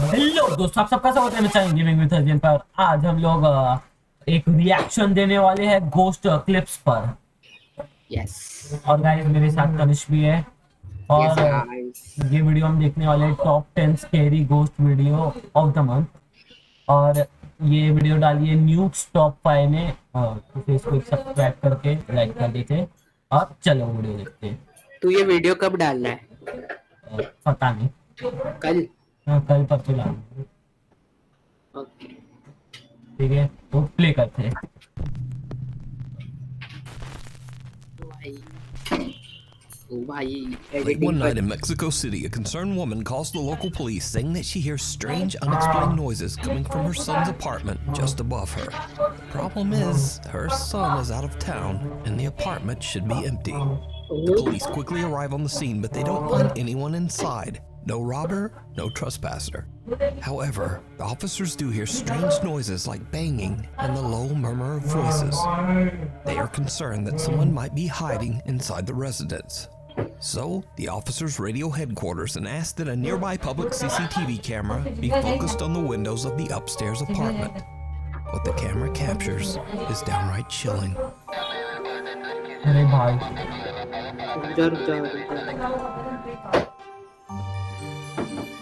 Hello दोस्तों, आप सबका स्वागत है मेरे चैनल गेमिंग विद अर्जुन पर। आज हम लोग एक रिएक्शन देने वाले हैं गोस्ट क्लिप्स पर। यस और गाइस मेरे साथ तनिष भी है। यस और गाइस। ये वीडियो हम देखने वाले हैं top 10 scary ghost video of the month. और ये वीडियो डाली है न्यूज़ टॉप 5 ने। तो फेसबुक सब्सक्राइब करके लाइक कर देते और चलो वीडियो देखते हैं। तू ये वीडियो कब डालना है? पता नहीं, कल। कल परसों डालूंगा। ओके ठीक है, तो प्ले करते हैं। भाई Late one night in Mexico City, a concerned woman calls the local police saying that she hears strange, unexplained noises coming from her son's apartment just above her. The problem is, her son is out of town and the apartment should be empty. The police quickly arrive on the scene, but they don't find anyone inside. No robber, no trespasser. However, the officers do hear strange noises like banging and the low murmur of voices. They are concerned that someone might be hiding inside the residence. So, the officers radio headquarters and ask that a nearby public CCTV camera be focused on the windows of the upstairs apartment. What the camera captures is downright chilling. अरे भाई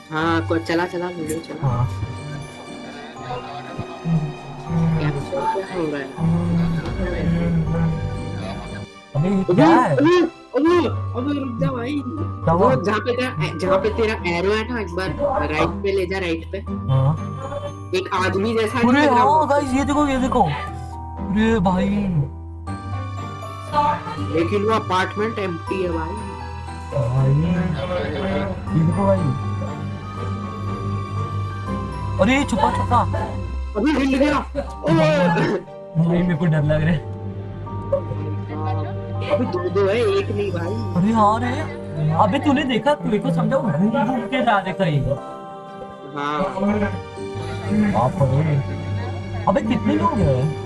हाँ को चला video चला। हाँ क्या हो रहा है? अबे क्या है? अबे रुक जा भाई। वो जहाँ पे तेरा एरो है ना, एक बार राइट पे ले जा, राइट पे। हाँ एक आदमी जैसा अरे नहीं लग रहा? हाँ गाइस ये देखो अरे भाई, लेकिन वो अपार्टमेंट एम्प्टी है भाई। ये देखो भाई, अरे छुपा अभी हिल गया। भाई मेरे को डर लग रहा है। अभी दो है, एक नहीं भाई। अरे हाँ रे, अबे तूने देखा, तू को समझा घूम के जा रहे कहीं। हाँ बाप रे, अबे कितने लोग हैं?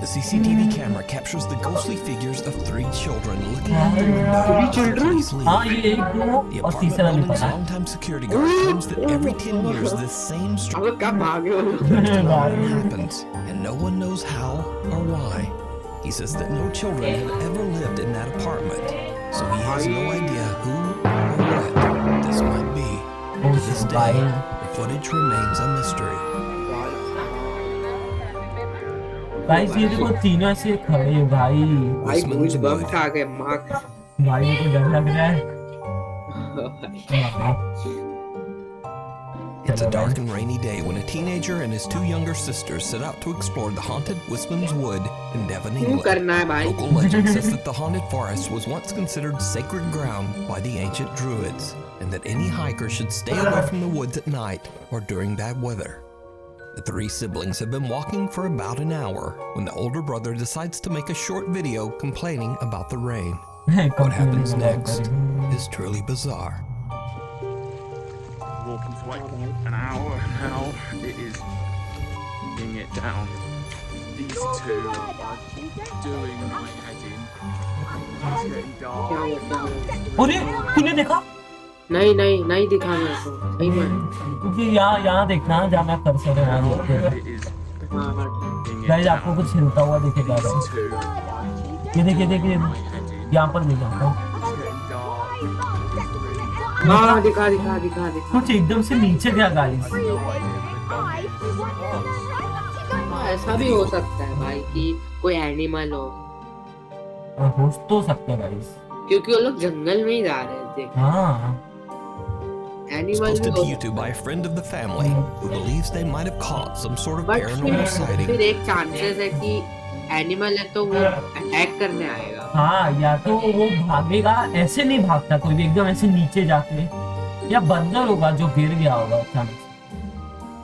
The CCTV camera captures the ghostly figures of 3 children looking out the window. 3 children? हाँ ये एक दो The और apartment तीसरा नहीं building's पता। longtime security guard claims that every 10 years this same अब कब भागे हो? phenomenon happens, and no one knows how or why. He says that no children have ever lived in that apartment, so he has no idea who or what this might be. To this day, the footage remains a mystery. Guys ये देखो तीनों ऐसे खड़े हैं भाई। भाई कुछ बम खा गए माँ। भाई मेरे को डर लग रहा है। It's a dark and rainy day when a teenager and his 2 younger sisters set out to explore the haunted Wisman's Wood in Devon, England. Local legend says that the haunted forest was once considered sacred ground by the ancient Druids, and that any hiker should stay away from the woods at night or during bad weather. The 3 siblings have been walking for about an hour when the older brother decides to make a short video complaining about the rain. What happens next is truly bizarre. Walking for like an hour now, it is bringing it down. These 2 are doing my head in. It's getting dark. अरे तूने देखा? नहीं दिखा मेरे को सही में। क्योंकि यहाँ देखना जहाँ मैं कर्सर है वहाँ देखते हैं। It is bringing guys it आपको कुछ हिलता हुआ दिखेगा। down. 2 ये देखिए यहाँ पर नहीं जाता। हाँ दिखा। कुछ एकदम से नीचे गया गाइस। ऐसा भी हो सकता है भाई कि कोई एनिमल हो तो सकता है गाइस, क्योंकि वो लोग जंगल में ही जा रहे थे। हाँ It's posted to YouTube by a friend of the family who believes they might have caught some sort of paranormal sighting. फिर एक चांसेस है कि एनिमल है तो वो अटैक करने आएगा। हाँ, या तो वो भागेगा, ऐसे नहीं भागता कोई भी, एकदम ऐसे नीचे जाके, या बंदर होगा जो गिर गया होगा अचानक से।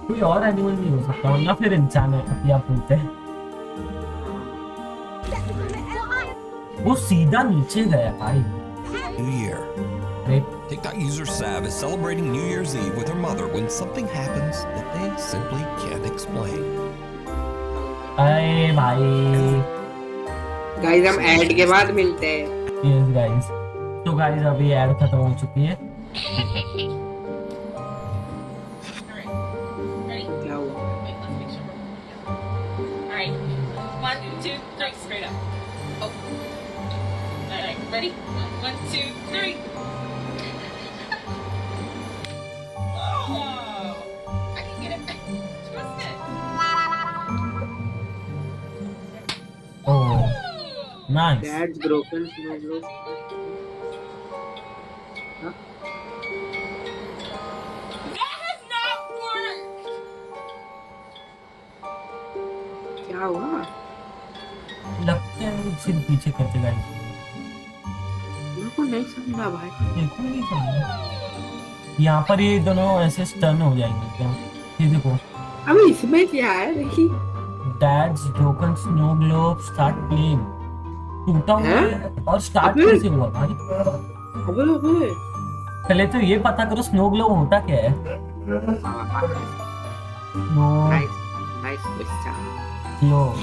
कोई और एनिमल नहीं हो सकता, वरना फिर इंसान है या बोलते हैं। वो सीधा नीचे गया भाई। New Year. TikTok user Sav is celebrating New Year's Eve with her mother when something happens that they simply can't explain. अरे भाई गाइस हम ऐड के बाद मिलते हैं। यस गाइस, तो गाइस अभी ऐड खत्म हो चुकी है क्या हुआ? Alright, 1, 2, 3, straight up. Oh. Alright, ready? 1, 2, 3. Oh! I can get it. Trust it. Oh, nice. Dad's broken snow globe. Huh? That has not worked! क्या हुआ? लगता है सिर्फ पीछे करते गए। मेरे को नहीं समझा भाई। देखो नहीं समझ। यहाँ पर ये दोनों ऐसे स्टन हो जाएंगे क्या? ये देखो। अबे इसमें क्या है? देखिए। Dad's broken snow globe start playing. टूटा हुआ हैं? है और स्टार्ट अबे? कैसे हुआ भाई? अबे पहले तो ये पता करो स्नो ग्लोब होता क्या है? Snow nice question. ग्लोब।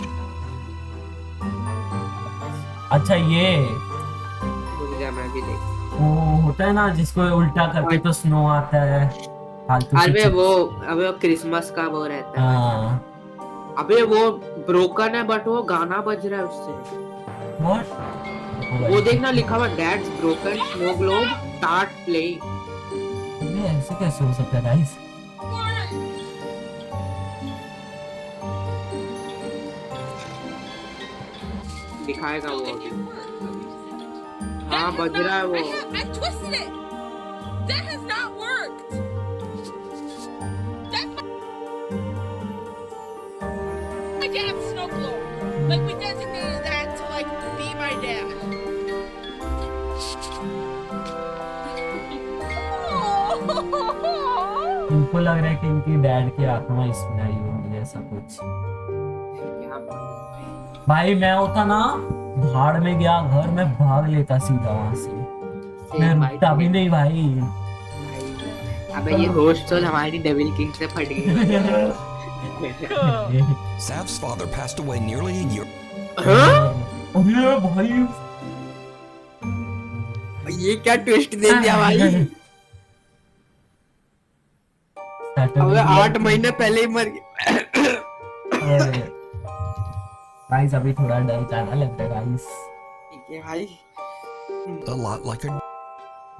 अच्छा ये रुक जा मैं भी देख। वो होता है ना जिसको उल्टा करके तो स्नो आता है। फालतू की अबे चीज। वो क्रिसमस का वो रहता है। हाँ। अबे वो ब्रोकन है बट वो गाना बज रहा है उससे। What? वो देखना लिखा हुआ dad's broken snow globe start playing. ये ऐसे कैसे हो सकता है गाइस? दिखाएगा वो अभी। हाँ बज रहा है वो। I twisted it! That has not worked! That's my dad's snow globe. Like, we designated that to, like, be my dad. इनको लग रहा है कि इनकी डैड की आत्मा इसमें आई होगी ऐसा कुछ। क्या भाई मैं होता ना भाड़ में गया घर में भाग लेता सीधा वहां से। मैं रुकता भी नहीं भाई। अबे ये होस्ट तो हमारी डेविल किंग से फट गई। Sav's father passed away nearly a year. अरे भाई ये क्या ट्विस्ट दे दिया भाई। अबे 8 महीने पहले ही मर गया। गाइस अभी थोड़ा डर जाना लगता है गाइस। ठीक है भाई। A lot like a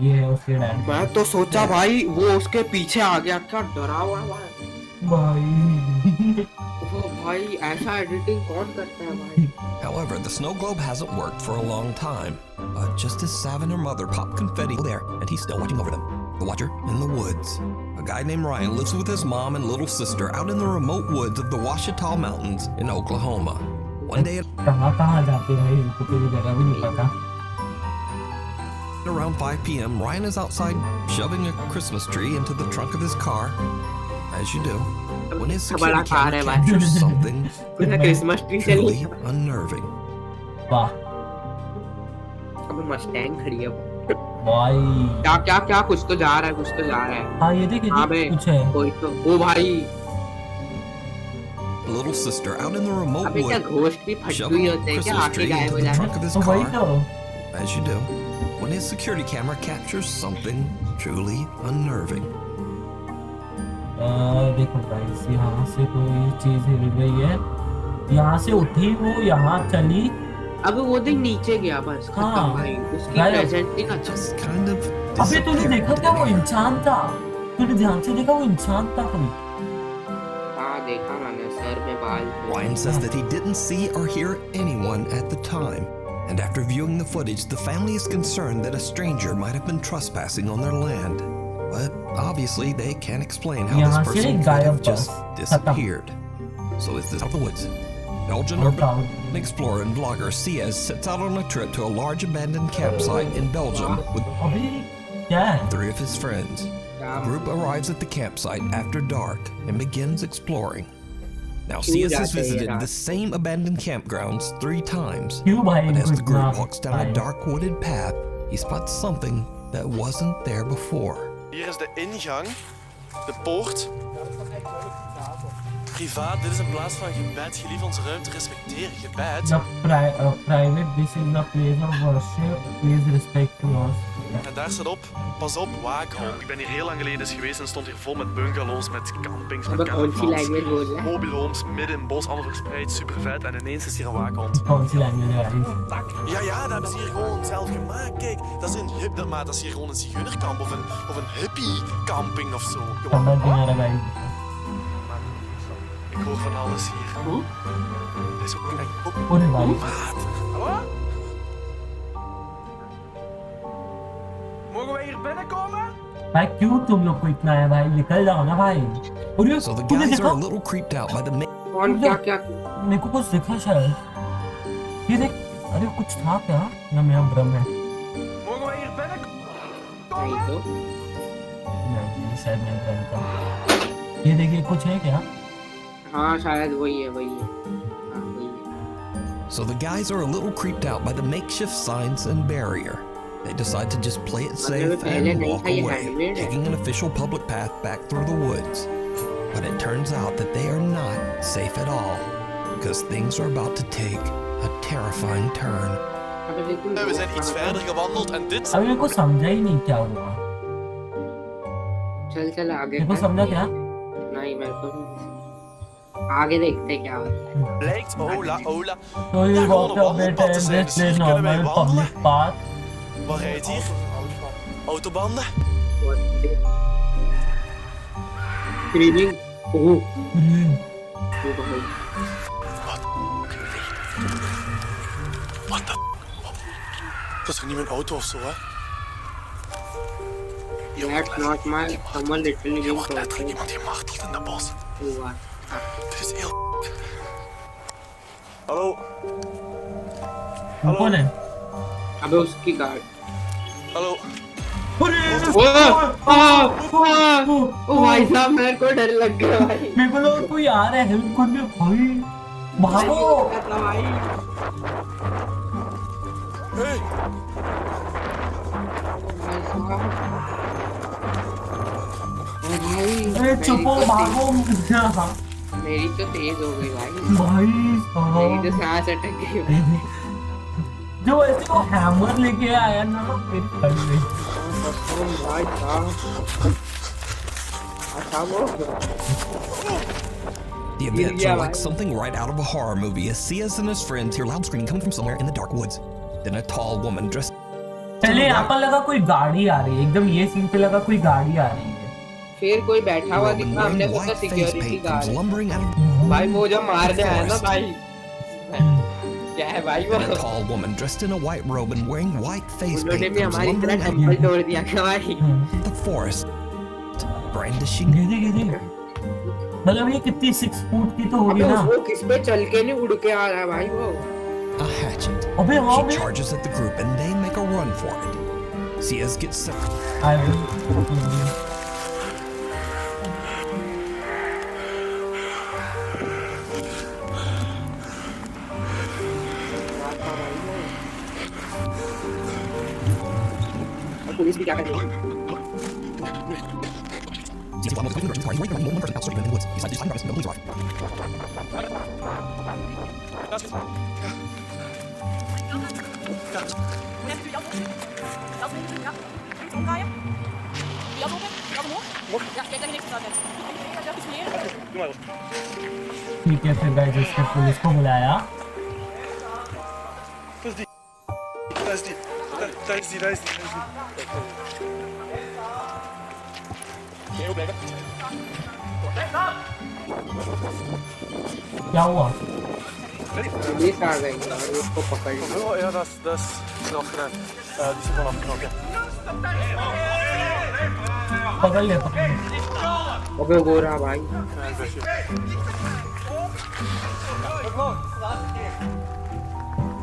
ये है उसके डैड। मैं तो सोचा भाई वो उसके पीछे आ गया। क्या डरा हुआ है भाई। वो भाई ऐसा एडिटिंग कौन करता है भाई। However, the snow globe hasn't worked for a long time. Just as Sav and her mother pop confetti there, and he's still watching over them. The Watcher in the woods. A guy named Ryan lives with his mom and little sister out in the remote woods of the Ouachita Mountains in Oklahoma. One day कहाँ जाते हैं भाई इनको कोई जगह भी नहीं पता। around 5 p.m., Ryan is outside shoving a Christmas tree into the trunk of his car, as you do, when his security camera captures something Christmas tree चली। truly unnerving. वाह अबे मस्टैंग खड़ी है। भाई। क्या क्या क्या कुछ तो जा रहा है कुछ तो जा रहा है। हाँ ये देखिए हाँ बे कुछ है। कोई तो ओ भाई। Little sister out in the remote अबे क्या woods घोस्ट भी फट shoving हुई a होते हैं क्या? Christmas आके tree गायब into हो the जाए। trunk of his तो वही car, तो। as you do, when his security camera captures something truly unnerving. देखो गाइस यहाँ से कोई चीज हिल रही है। यहाँ से उठी वो यहाँ चली। अब वो देख नीचे गया बस। हाँ। खत्म भाई उसकी गायब। प्रेजेंटिंग अच्छा। Just kind of अबे तूने disappeared देखा क्या वो again. इंसान था? तूने ध्यान से देखा वो इंसान था कोई? हाँ देखा मैंने सर में बाल। Ryan says that he didn't see or hear anyone at the time. And after viewing the footage, the family is concerned that a stranger might have been trespassing on their land. But obviously, they can't explain how यहाँ this से person could गायब have just बस। disappeared. So is this out of the woods? Belgian urban explorer and vlogger Ciaz sets out on a trip to a large abandoned campsite in Belgium with अबे क्या है? 3 of his friends. The group arrives at the campsite after dark and begins exploring. Now, Ciaz has visited the same abandoned campgrounds 3 times. क्यों भाई But as इनको the इतना group walks down a आया? dark wooded path, he spots something that wasn't there before. Hier is de ingang, de poort. privaat. Dit is een plaats van gebed. Gelief onze ruimte respecteren. Gebed. Private, this is the place of worship. Please respect yours. En daar staat op, pas op, waakhond. Ik ben hier heel lang geleden eens geweest en stond hier vol met bungalows, met campings, met caravans, mobile homes, midden in het bos, allemaal verspreid, super vet. En ineens is hier een waakhond. Ja, dat hebben ze hier gewoon zelf gemaakt. Kijk, dat is dat is hier gewoon een zigeunerkamp of een hippie camping of zo. Gewoon. Ik hoor van alles hier. Dit is ook echt Hallo? Mogen wij hier binnenkomen? भाई क्यों तुम लोग को इतना है भाई निकल जाओ ना भाई और ये So the तूने guys are देखा a little creeped out by the कौन क्या मेरे को कुछ दिखा शायद ये देख अरे कुछ था क्या या मेरा भ्रम है Mogen wij hier binnenkomen? नहीं तो नहीं शायद मेरा भ्रम था ये देखिए कुछ है क्या हाँ शायद वही है हाँ वही है So the guys are a little creeped out by the makeshift signs and barrier. They decide to just play it safe and walk away, taking an official public path back through the woods. But it turns out that they are not safe at all, because things are about to take a terrifying turn. We zijn iets verder gewandeld en dit... अभी मेरे को समझा ही नहीं क्या हुआ चल आगे मेरे को समझा क्या नहीं मेरे को आगे देखते हैं क्या होता है Blijkt, Ola. तो ये वॉक अप बेटे this is normal public path Wat rijdt hier? Autobanden? Screening oh Wat de... Dat is toch niet mijn auto of zo, hè? That's not my someone literally Hier being wordt letterlijk tortured. iemand gemarteld in de bos. हुआ Dit is heel... Hallo? वो कौन है अबे उसकी guard Hallo? ओ भाई साहब मेरे को डर लग गया भाई मेरे को लगा कोई आ रहा है हेल्प करने भाई भागो भाई Hey! अरे चुपो भागो मेरी तो तेज हो गई भाई भाई मेरी तो सांस अटक गई भाई जो ऐसे वो हैमर लेके आया ना मेरी फट गई भाई साहब अच्छा वो The events are like something right out of a horror movie as Ciaz and his friends hear loud screaming coming from somewhere in the dark woods. Then a tall woman dressed पहले यहाँ पर लगा कोई गाड़ी आ रही है एकदम ये सीन पे लगा कोई गाड़ी आ रही है फिर कोई बैठा हुआ woman दिखा हमने wearing सोचा white face security paint comes guard lumbering out of भाई वो जो मार दे है ना forest. भाई क्या है भाई Then a वो tall woman dressed in a white robe and wearing white face उन्होंने paint भी comes हमारी lumbering तरह out टेंपल तोड़ दिया क्या भाई of the forest, brandishing गिरी मतलब ये कितनी 6 फुट की तो होगी अबे ना वो किस पे चल के नहीं उड़ के आ रहा है भाई वो a hatchet. अबे हाँ She बे charges at the group and they make a run for it. Ciaz gets set. I will. Police भी क्या कर रही है Ciaz is almost completely party right there, one person out in the woods. He decides to climb around the police arrive. ठीक है फिर guys इसने police को बुलाया Daar is die. क्या हुआ पुलिस आ गई और उसको पकड़ लिया Oh ja, dat is afgerend. Die is gewoon afgeknokken. पकड़ ले अबे वो रहा भाई Ja, ik ben shit.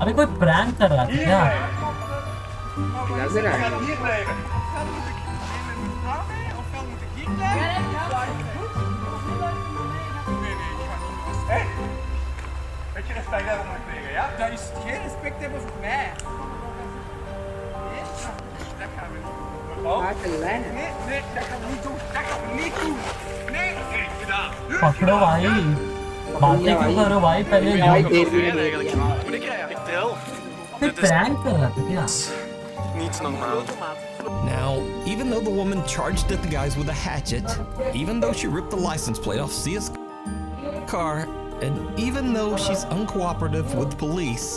अबे कोई प्रैंक कर रहा था क्या लग रहा है Beetje respect hebben voor tegen, ja? Dat is geen respect hebben voor mij. Nee, dat gaan we niet. क्या चल रहा है Nee, dat gaan we niet doen. Dat gaan we niet doen. Nee, oké, gedaan. पकड़ो भाई, बातें क्यों करो भाई, पहले भाई जाओ। देख Jij eigenlijk. Moet ik rijden? Ik tel. Dit is prank कर रहा था क्या? niet normaal. Now, even though the woman charged at the guys with a hatchet, even though she ripped the license plate off Sia's car, and even though she's uncooperative with police,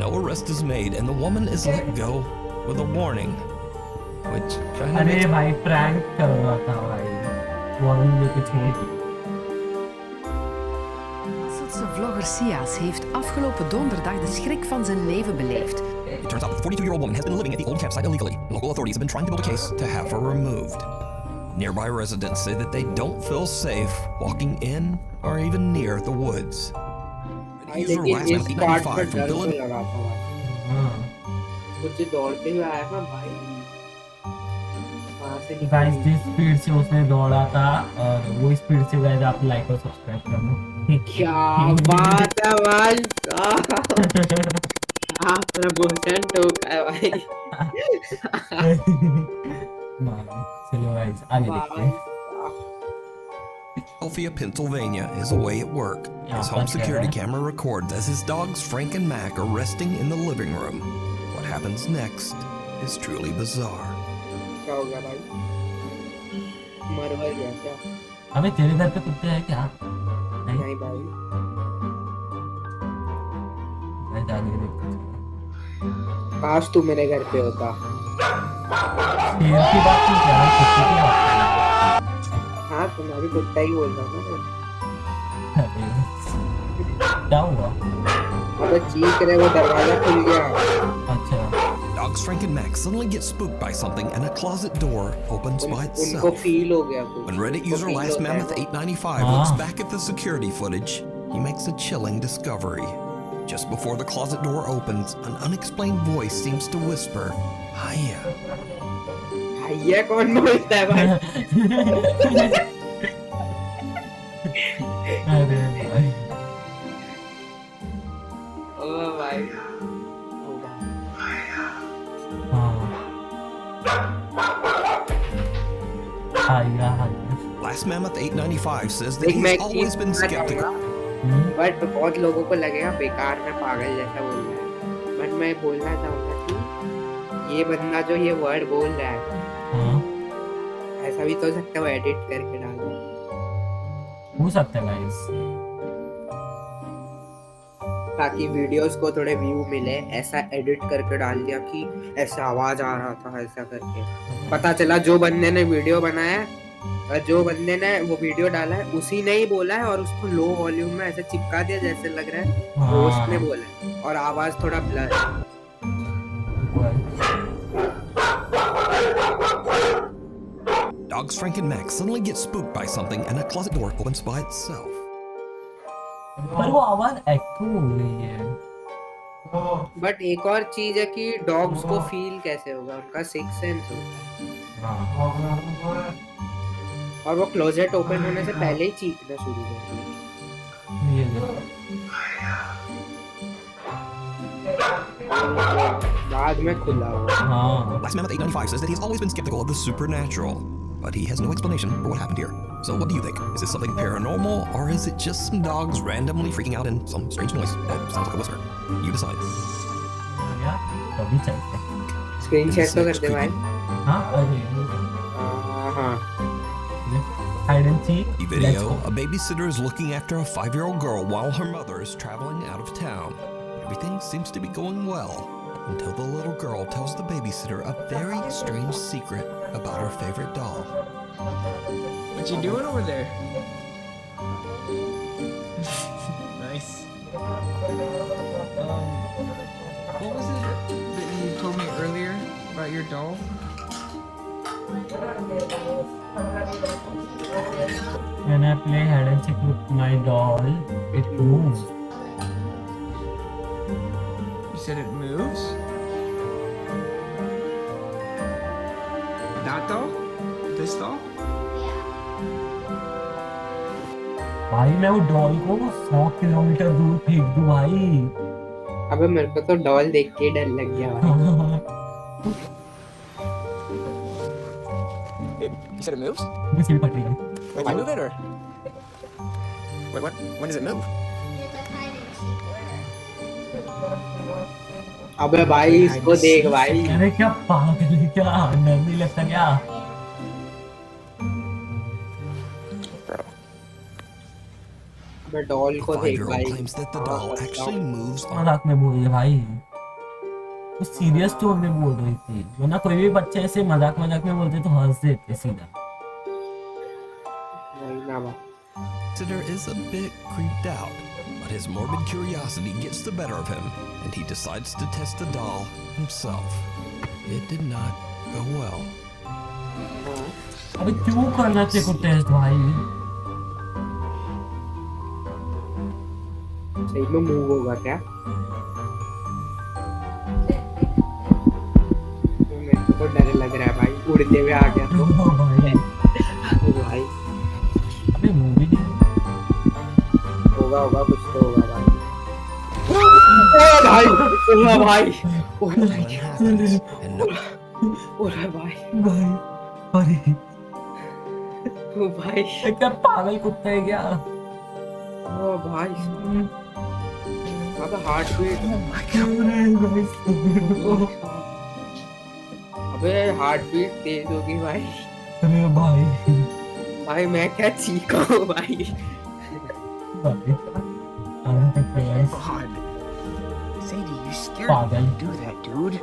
no arrest is made and the woman is let go with a warning, which kind of अरे makes भाई prank कर रहा था भाई, warning देके छोड़ दी। Schotse vlogger Sias heeft afgelopen donderdag de schrik van zijn leven beleefd. It turns out that the 42-year-old woman has been living at the old campsite illegally. Local authorities have been trying to build a case to have her removed. Nearby residents say that they don't feel safe walking in or even near the woods. भाई User लेकिन last इस month, part 895 पर from डर तो Dylan. लगा था भाई, हाँ कुछ दौड़ते हुए आया ना भाई, वहाँ से निकल गाइस, जिस स्पीड से उसने दौड़ा था और वो स्पीड से गाइस आप लाइक और सब्सक्राइब करना। क्या बात है भाई साहब, आप प्रमोशन ठोका है भाई। चलो गाइस आगे देखते हैं। Philadelphia, Pennsylvania is away at work. His home security camera records as his dogs Frank and Mac are resting in the living room. What happens next is truly bizarre. क्या होगा भाई, मर वर गया क्या? अबे तेरे घर पे कुत्ते हैं क्या? नहीं नहीं भाई, मैं आगे देखते हैं। काश तू मेरे घर पे होता। शेर की बात नहीं कर रहा, कुत्ते की बात कर रहा। हाँ तो मैं भी कुत्ता ही बोल रहा हूँ ना। अरे, क्या हुआ? अबे चीख रहे, वो दरवाजा खुल गया। अच्छा Dogs Frank and Mac suddenly get spooked by something and a closet door opens by उनको itself. फील हो गया कुछ। When Reddit उनको user feel Last होता है Mammoth तो- 895 looks back at the security footage, he makes a chilling discovery. Just before the closet door opens, an unexplained voice seems to whisper, "Hiya." भैया कौन बोलता है भाई? अरे भाई, ओ भाई, हाँ हाइया हाइया। Last Mammoth 895 says that देख मैं he's always been skeptical. But बहुत लोगों को लगेगा बेकार में पागल जैसा बोल रहा है, बट मैं बोलना चाहूंगा कि ये बंदा जो ये वर्ड बोल रहा है, हाँ ऐसा भी तो हो सकता है वो एडिट करके डाल दे। हो सकता है गाइस, ताकि वीडियोस को थोड़े व्यू मिले, ऐसा एडिट करके डाल दिया कि ऐसा आवाज आ रहा था, ऐसा करके पता चला जो बंदे ने वीडियो बनाया है, जो बंदे ने वो वीडियो डाला है उसी ने ही बोला है, और उसको लो वॉल्यूम में ऐसे चिपका दिया जैसे लग रहा है होस्ट ने बोला है, और आवाज थोड़ा ब्लर है। Dogs Frank and Mac suddenly get spooked by something and a closet door opens by itself. पर वो आवाज एक्को हो रही है। बट एक और चीज है कि डॉग्स को फील कैसे होगा, उनका सिक्स सेंस होता है, और वो क्लोजेट ओपन होने से पहले ही चीखना शुरू कर दिया। ये देखो। बाद में खुला हुआ। हाँ Last Mammoth 895 says that he's always been skeptical of the supernatural, but he has no explanation for what happened here. So what do you think? Is this something paranormal, or is it just some dogs randomly freaking out and some strange noise that sounds like a whisper? You decide. या कभी चलते हैं। Screenshot तो करते भाई। हाँ अरे हाँ hide and seek. The video, a babysitter is looking after a 5-year-old girl while her mother is traveling out of town. Everything seems to be going well until the little girl tells the babysitter a very strange secret about her favorite doll. What you doing over there? Nice. What was it that you told me earlier about your doll? When I play hide and seek with my doll, it moves. You said it moves? That doll? This doll? भाई मैं वो doll को 100 kilometre दूर फेंक दूं भाई। अबे मेरे को तो डॉल देख के डर लग गया भाई। You said it moves? मुझे भी पट रही है। Like you move it or? Wait, what? When does it move? अबे भाई इसको देख भाई। अरे क्या पागल है क्या, डर नहीं लगता क्या? अबे डॉल को देख 5-year-old भाई। claims that the doll actually moves on मजाक में बोल रही है भाई, तो सीरियस टोन में बोल रही थी, वरना कोई भी बच्चे ऐसे मजाक मजाक में बोलते तो हंस देते सीधा। वही ना भाई। Sitter is a bit creeped out, but his morbid curiosity gets the better of him, and he decides to test the doll himself. It did not go well. अबे क्यों करना तेरे को टेस्ट भाई? सही में मूव होगा क्या? मेरे को तो डर लग रहा है भाई, उड़ते हुए आ गया तो। भाई ओ भाई अबे मूवी नहीं होगा कुछ तो होगा भाई। ओ भाई ओ भाई ओ Nothing happens, and no भाई भाई, अरे ओ भाई ये क्या पागल कुत्ता है क्या? ओ भाई अब हार्ट बीट। अबे हार्ट बीट तेज होगी भाई। अरे भाई भाई मैं क्या चीखा हूँ भाई। भाई God. Sadie, you scared Pagal. me to do that, dude.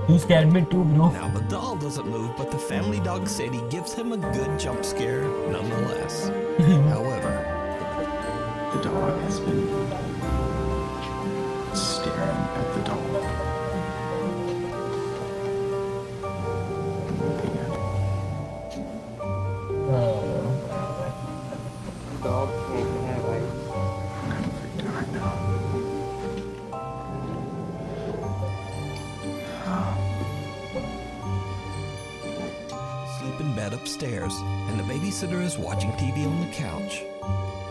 You scared me too, bro. Now the doll doesn't move, but the family dog Sadie gives him a good jump scare nonetheless. However, The dog has been staring at the doll. Looking at it. Dog भौंक रहा है भाई। I'm kind of freaked out right now. sleep in bed upstairs, and the babysitter is watching TV on the couch.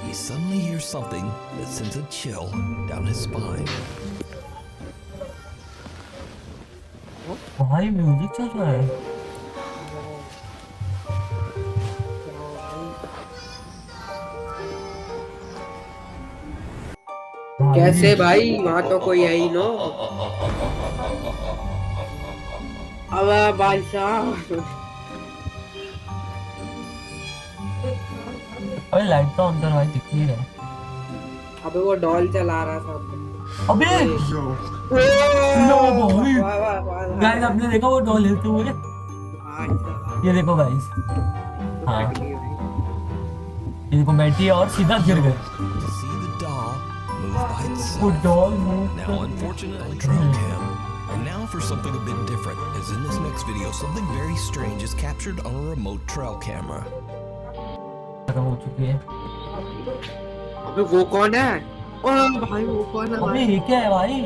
He suddenly hears something that sends a chill down his spine. भाई music चल रहा है। कैसे भाई, वहाँ तो कोई है ही नो। अबे भाई साहब अबे लाइट तो अंदर भाई दिख नहीं रहा। अबे वो डॉल चला रहा था। अबे Yo. नो भाई, वाह वाह वाह वाह। गाइस आपने देखा वो डॉल हिलते हुए? भाई साहब, ये देखो गाइस, तो हाँ। कट गई भाई। ये देखो बैठी है और सीधा गिर गई। To see the doll move by वो itself. Doll move Now, unfortunately, trail cam. And now for something a bit different, as in this next video, something very strange is captured on a remote trail camera. खत्म हो चुकी है। अबे वो कौन है? ओ भाई वो कौन है अबे भाई? ये क्या है भाई?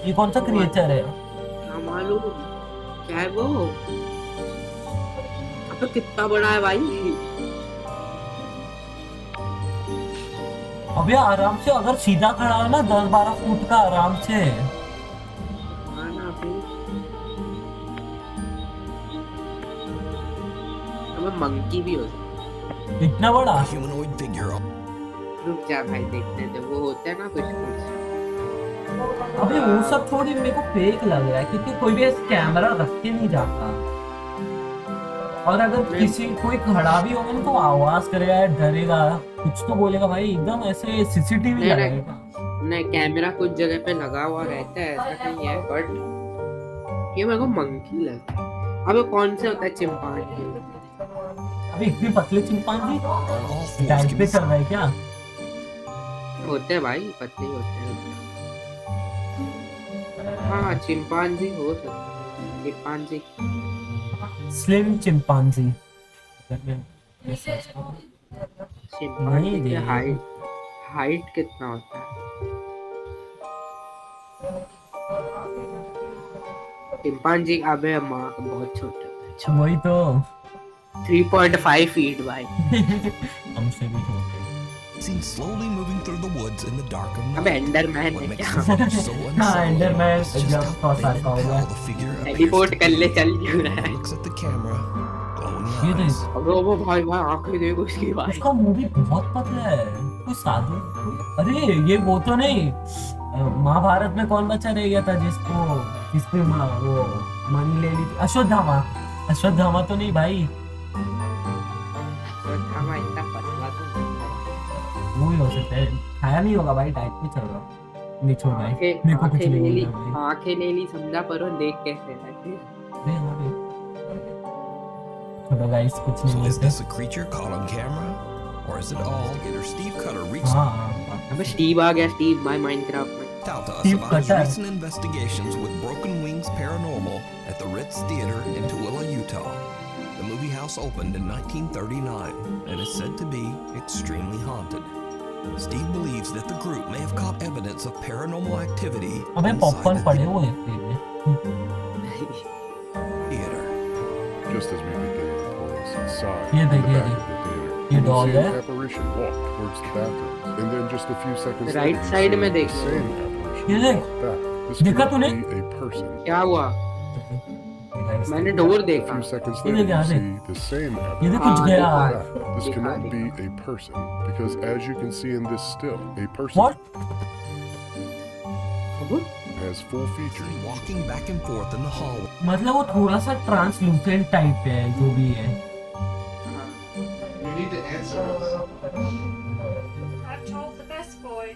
ये कौन सा क्रिएचर है? क्या मालूम क्या है वो? अबे कितना बड़ा है भाई? अबे आराम से अगर सीधा खड़ा है ना 10-12 फुट का आराम से। हाँ ना फिर। अबे मंकी भी हो सकता इतना बड़ा? A humanoid figure. है। रुक जा भाई, देखने दे, वो होता है ना कुछ कुछ। अबे वो सब थोड़ी मेरे को फेक लग रहा है, क्योंकि कोई भी ऐसे कैमरा रख के नहीं जाता। और अगर किसी कोई खड़ा भी होगा ना तो आवाज करेगा, डरेगा, कुछ तो बोलेगा भाई, एकदम ऐसे सीसीटीवी नहीं, लगेगा। नहीं कैमरा कुछ जगह पे लगा हुआ रहता है, ऐसा नहीं है, बट ये मेरे को मंकी लगता है। अबे कौन से होता है चिंपांजी? अबे इतनी पतले chimpanzee On all fours diet can पे be चल रहा है क्या? होते हैं भाई, पतले ही होते हैं। हाँ चिंपांजी हो सकता है, चिंपांजी। Slim chimpanzee. चिंपांजी नहीं की रे। हाइट कितना होता है? चिंपांजी अबे माँ का बहुत छोटा है। वही तो 3.5 फीट भाई। हमसे भी छोटे। seen slowly moving through the woods in the dark of अबे night. एंडरमैन What है makes क्या? the footage so हाँ, unsettling एंडरमैन is just जब how बहुत thin and सारा होगा। pale the figure appears teleport to कर ले, be. चल क्यों रहा है? Looks at the camera, glowing ये eyes. देख, अबे वो भाई आंखें देखो उसकी भाई। उसका मुंह भी बहुत पतला है। कोई साधु, अरे ये वो तो नहीं, महाभारत में कौन बच्चा रह गया था जिसको वो मणि ले ली थी, अश्वत्थामा। अश्वत्थामा तो नहीं भाई, अश्वत्थामा इतना पतला तो वो ही हो सकता है, खाया नहीं होगा भाई, डाइट पे चल रहा। नहीं छोड़ भाई, मेरे को कुछ नहीं बोलना भाई। आंखें ले ली समझा, पर देख कैसे है। अरे हाँ भाई, छोड़ो गाइस, कुछ नहीं So is बोलते। this a creature caught on camera? Or is it all? Investigator Steve Cutter reached हाँ अबे स्टीव आ गया, स्टीव माय माइनक्राफ्ट में। out to us Steve about his Cutter. recent investigations with Broken Wings Paranormal at the Ritz Theater in Tooele, Utah. The movie house opened in 1939 and is said to be extremely haunted. Steve believes that the group may have caught evidence of paranormal activity अबे inside popcorn the पड़े हुए हैं में। theater. Just as we begin the portals inside ये the देखिए, back of the theater, ये you will doll see है। an apparition walk towards the bathrooms, and then just a few seconds Right later, side see में the देखो। same apparition ये देख, walk back. This देखा could तूने? be a person. क्या हुआ? मैंने डोर A देखा। few seconds ये later, देखा, you देख। see the same ये देख apparition कुछ गया। हाँ, walk back. This देखा, cannot be देखा। a person because, as you can see in this still, a person What? has full features. Walking back and forth in the hallway. मतलब वो थोड़ा सा ट्रांसलूसेंट टाइप पे है, जो भी है। You need to answer us. I've told the best boy.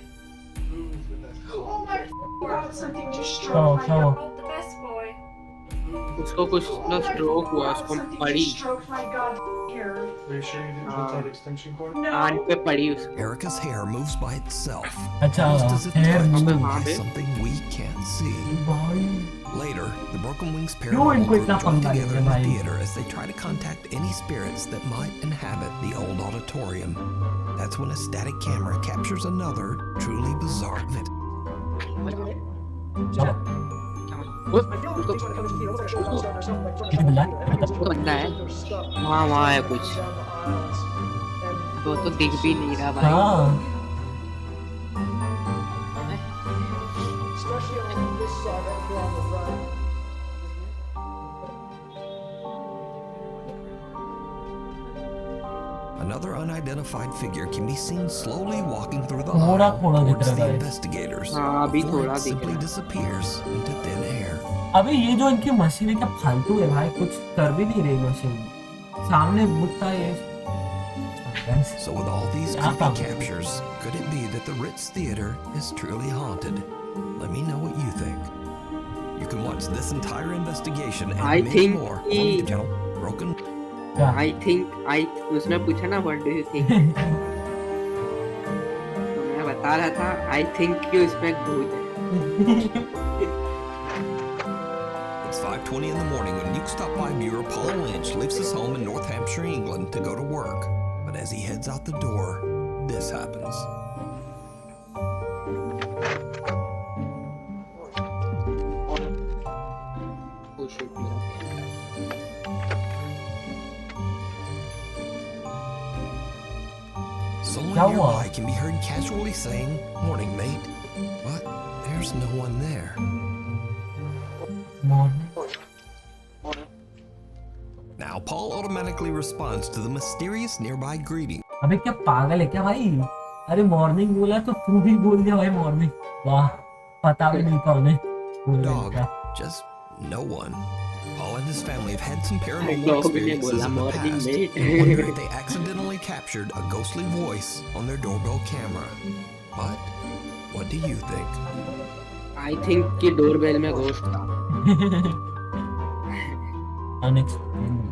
Oh my God, something just Oh, stroked my oh. gut. Told the best boy. उसको कुछ ना स्ट्रोक हुआ, उसको Something पड़ी, just stroked my god hair. Are you sure you didn't put that extension cord? कान पे पड़ी उसको। Erica's hair moves by itself. अच्छा, Just as if hair touched move। by something we can't see. भाई, Later, the Broken Wings क्यों Paranormal इनको group इतना joined पंगा together लेते in the भाई? theater as they try to contact any spirits that might inhabit the old auditorium. That's when a static camera captures another truly bizarre event. चलो, ये बंदा है? वो बंदा है, वहाँ है कुछ, वो तो दिख भी नहीं रहा भाई। हाँ, Especially on this side up here on the right. Another unidentified figure can be seen slowly walking through the थोड़ा aisle थोड़ा दिख towards रहा the है। investigators हाँ, अभी before थोड़ा it दिख simply रहा है। disappears into thin air. अबे ये जो इनकी मशीन है क्या फालतू है भाई, कुछ कर भी नहीं रही मशीन, सामने मुद्दा ये। So with all these Yeah, creepy probably. captures, could it be that the Ritz Theater is truly haunted? Let me know what you think. You can watch this entire investigation and I many think more on he- the channel Broken. I think उसने पूछा ना what do you think? तो मैं बता रहा था I think कि उसमें एक भूत है। It's 5:20 in the morning when Nuke Stop by viewer Paul Lynch leaves his home in North Hampshire, England to go to work. But as he heads out the door, this happens. Oh shit, मेरा camera. Someone क्या हुआ? nearby can be heard casually saying, "Morning, mate." But there's no one there. Now, Paul automatically responds to the mysterious nearby greeting. अबे क्या पागल है क्या भाई? अरे मॉर्निंग बोला तो तू भी बोल दे भाई मॉर्निंग। वाह, पता भी नहीं कौन है। Dog, just no one. Paul and his family have had some paranormal Dog ने experiences बोला in the morning, past mate. and wonder if they accidentally captured a ghostly voice on their doorbell camera. But what do you think? I think कि doorbell में ghost था। Unexplained।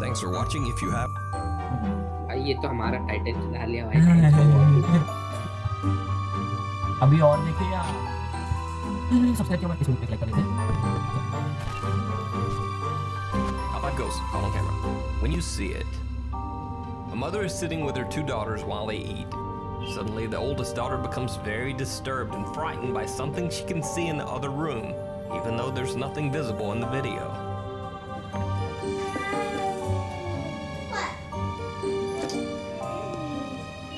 Thanks for watching. If you have भाई ये तो हमारा title चला लिया भाई। अभी और देखिए यार, सब्सक्राइब किया मत, इसमें क्लिक कर लेते हैं। How about ghosts caught on camera? When you see it, a mother is sitting with her two daughters while they eat. Suddenly, the oldest daughter becomes very disturbed and frightened by something she can see in the other room, even though there's nothing visible in the video.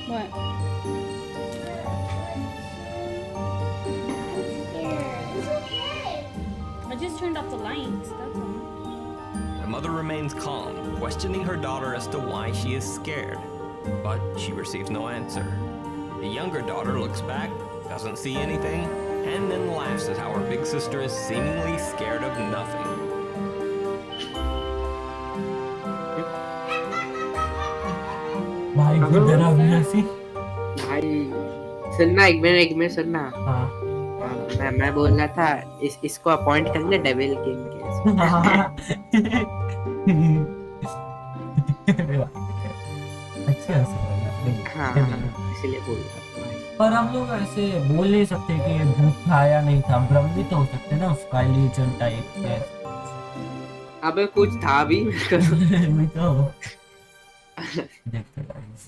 What? I just turned off the lights. That's all. The mother remains calm, questioning her daughter as to why she is scared. but she receives no answer. The younger daughter looks back, doesn't see anything, and then laughs at how her big sister is seemingly scared of nothing. भाई कोई डरा भी ऐसी भाई सुनना, एक minute सुनना। हाँ मैं बोल रहा था इसको अपॉइंट कर ले डेविल किंग के। अच्छा हाँ इसलिए बोल रहा था। पर हम लोग ऐसे बोल नहीं सकते कि ये भूत था या नहीं था, भ्रम भी तो हो सकते ना उसका इल्यूजन टाइप के। अबे कुछ था भी। मैं तो देखते गाइस।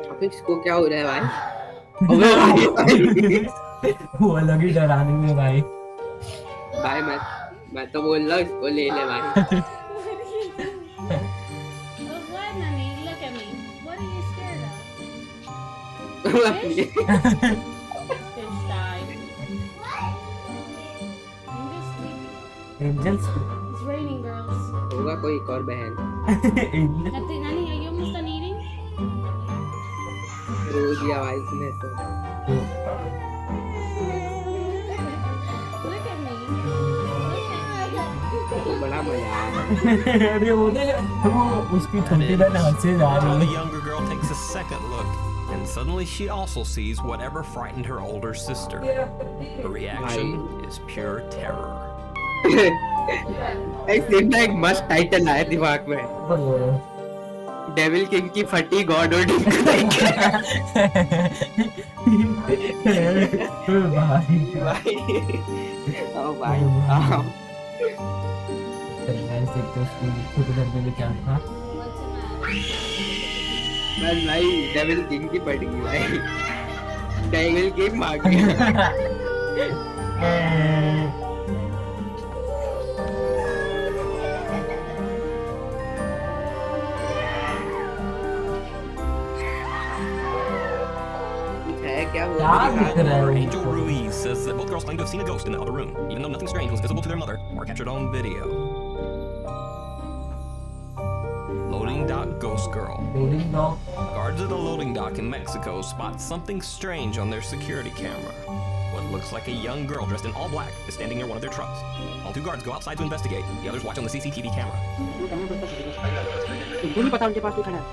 अबे इसको क्या हो रहा है भाई? अबे भाई वो अलग ही डराने में भाई। भाई मैं तो बोल रहा हूँ इसको ले ले भाई। Oh, what, mommy? Look at me. What are you scared of? Fish died. I'm just sleeping. Angels It's raining, girls. होगा कोई एक और बहन। Nothing, Nani, are you almost done eating? रो दिया भाई इसने तो। Look at me. तो बड़ा मजा आया। अरे वो उसकी छोटी बहन हंसे जा The रही है। younger girl takes a second look, and suddenly she also sees whatever frightened her older sister. Her reaction is pure terror. एक मस्त टाइटल आया दिमाग में, डेविल किंग की फटी गॉड और भाई भाई ओ भाई आओ। गाइस देखते हैं उसकी छोटे घर में भी क्या था। बस भाई डेविल किंग की फट गई भाई, डेविल किंग भाग गया। क्या दिख रहा है Angel Ruiz says that both girls claim to have seen a ghost in the other room, even though nothing strange was visible to their mother or captured on video. Loading dock ghost girl. Loading dog Guards at the loading dock in Mexico spot something strange on their security camera. What looks like a young girl dressed in all black is standing near one of their trucks. All two guards go outside to investigate. The others watch on the CCTV camera. तुमको नहीं पता उनके पास कोई खड़ा है?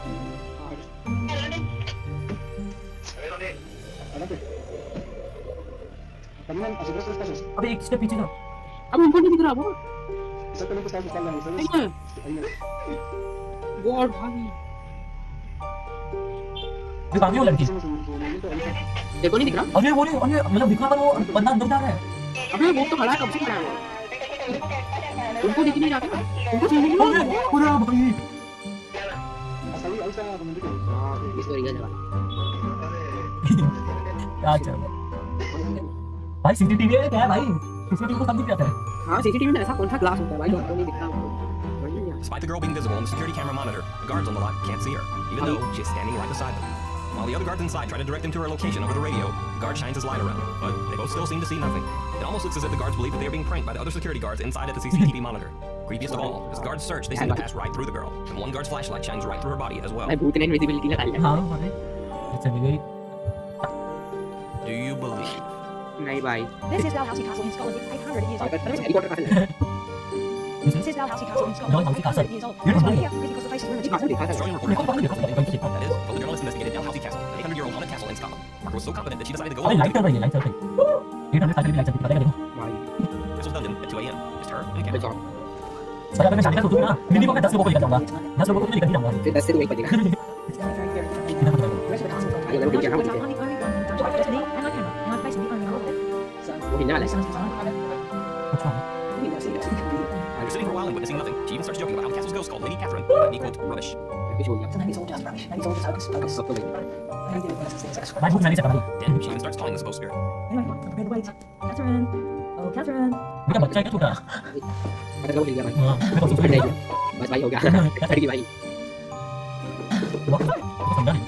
अबे एक step पीछे जाओ। अब उनको नहीं दिख रहा वो। गॉड भाई ये कहाँ गई वो लड़की? देखो नहीं दिख रहा। अरे वो नहीं, अरे मतलब दिखा पर वो बंदा अंदर जा रहा है। अबे वो तो खड़ा है, कब से खड़ा है वो? उनको दिख नहीं रहा क्या? उनको दिख नहीं रहा। पूरा भाई हां इसको रियल है अच्छा भाई। सीसीटीवी है क्या है भाई? सीसीटीवी को सब दिख जाता है। हां सीसीटीवी में ऐसा कौन सा ग्लास होता है भाई जो हमको नहीं दिखता हमको। Despite the girl being visible on the security camera monitor, the guards on the lot can't see her, even though she is standing right beside them. While the other guards inside try to direct them to her location over the radio, the guard shines his light around, but they both still seem to see nothing. It almost looks as if the guards believe that they are being pranked by the other security guards inside at the CCTV monitor. Creepiest of all, as the guards search, they seem to pass right through the girl, and one guard's flashlight shines right through her body as well. भाई भूत ने invisibility लगाई है। हाँ भाई चली गई। Do you believe? नहीं भाई। This is Dalhousie Castle in Scotland. It's 800 years old. Helicopter कहाँ से लगा? This is Dalhousie Castle in Scotland. Dalhousie Castle. 800 years old. You're It's right. here because the faces were in the कहाँ से दिखा था? Australian reporter that is, both the journalists investigated Dalhousie Castle, an 800-year-old haunted castle in Scotland. Parker was so confident that she decided to go अरे on. Light चल रही है, light चल रही है। 800 साल की लाइट चल रही है, देखो। भाई This was done at 2 a.m. Just her and a camera. देखो सर अगर मैं शादी का सोचूं ना, मिनिमम मैं 10 लोगों को लेकर जाऊंगा। 10 लोगों को लेकर ही जाऊंगा। फिर 10 से 2 1 बजेगा। The rest of the castle भाई अगर वो ठीक है हम was ठीक है। only one time. Just me and my camera. And I'm facing the only hole. वो हिलने वाला है। अच्छा They're sitting for a while and witnessing nothing. She even starts joking about how the castle's ghost called Lady Catherine might be, quote, rubbish. कुछ हो गया। So maybe it's all just rubbish. Maybe it's all just hocus pocus. सब तो गई। Maybe it's just भाई भूख नहीं सकता भाई। Then she even starts calling this ghost spirit. Anyway, I'm prepared to wait. Catherine. Oh, Catherine. बेटा बच्चा है क्या छोटा? अगर वो हिल गया भाई। हाँ मैं तो फिर नहीं गया। बस भाई हो गया। फट गई भाई। बहुत समझा नहीं।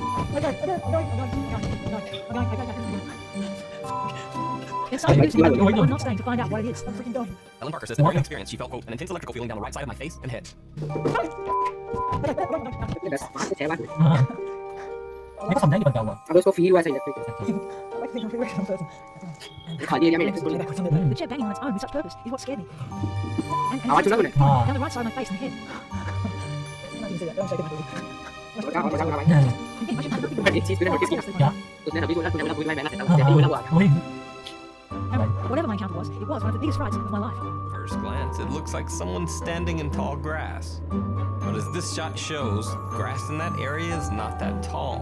It's not using it. I'm not staying to find out what it is. I'm freaking going. Ellen Parker says that during the experience she felt, quote, an intense electrical feeling down the right side of my face and head. 10 5 से 6 बार हाँ मेरे को समझा नहीं क्या हुआ अब उसको फील हुआ सही लगता है खाली एरिया में electric The chair banging on its own with such purpose is what scared me. And आवाज सुना तूने हाँ down the right side of my face and head. एक चीज तूने नोटिस किया क्या उसने अभी बोला तूने बोला पूरी मैंने कहता हूं बोला हुआ वही Whatever my encounter was, it was one of the biggest frights of my life. First glance, it looks like someone's standing in tall grass. But as this shot shows, grass in that area is not that tall.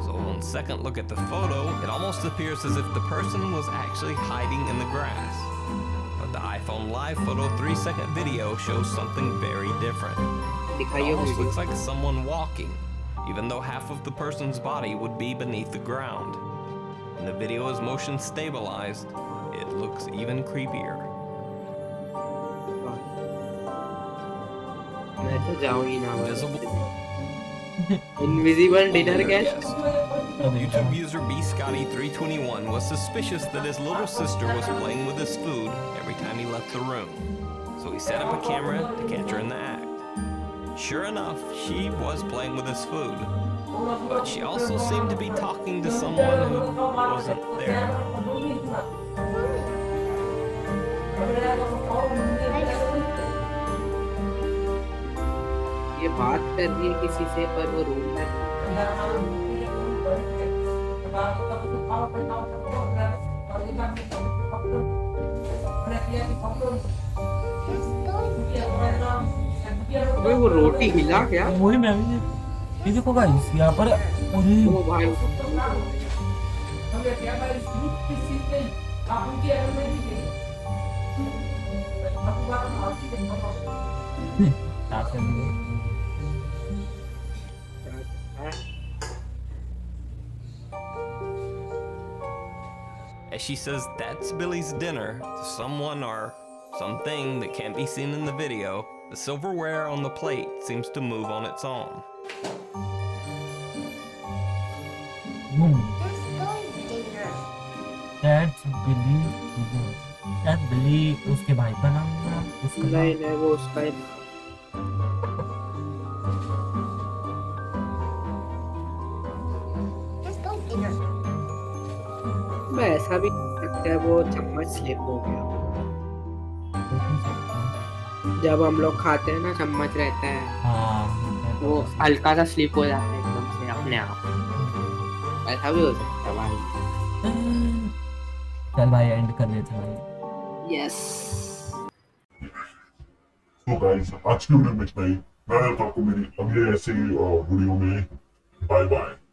So on second look at the photo, it almost appears as if the person was actually hiding in the grass. But the iPhone Live Photo 3-second video shows something very different. It दिखाइए almost video looks like someone walking, even though half of the person's body would be beneath the ground. When the video is motion stabilized, it looks even creepier. मैं तो जाऊंगी ना Visible invisible dinner guest YouTube user bscotty321 was suspicious that his little sister was playing with his food every time he left the room. So he set up a camera to catch her in the act. Sure enough, she was playing with his food. But she also seemed to be talking to someone who wasn't there. ये बात कर रही है किसी से पर वो room में वो रोटी हिला क्या वही मैं भी ये देखो गाइस यहाँ पर अरे वो भाई As she says that's Billy's dinner to someone or something that can't be seen in the video, the silverware on the plate seems to move on its own. That's Billy. That's Billy उसके भाई का नाम है उसका नहीं नहीं वो उसका मैं ऐसा भी लगता है वो चम्मच स्लिप हो गया जब हम लोग खाते हैं ना चम्मच रहता है हाँ वो हल्का सा स्लिप हो जाता है एकदम से अपने आप ऐसा भी हो सकता है भाई चल भाई एंड कर देते हैं भाई यस तो गाइस आज की वीडियो में इतना ही। मैं मिलता हूं आपको मेरी अगले ऐसे ही वीडियो में। Bye bye.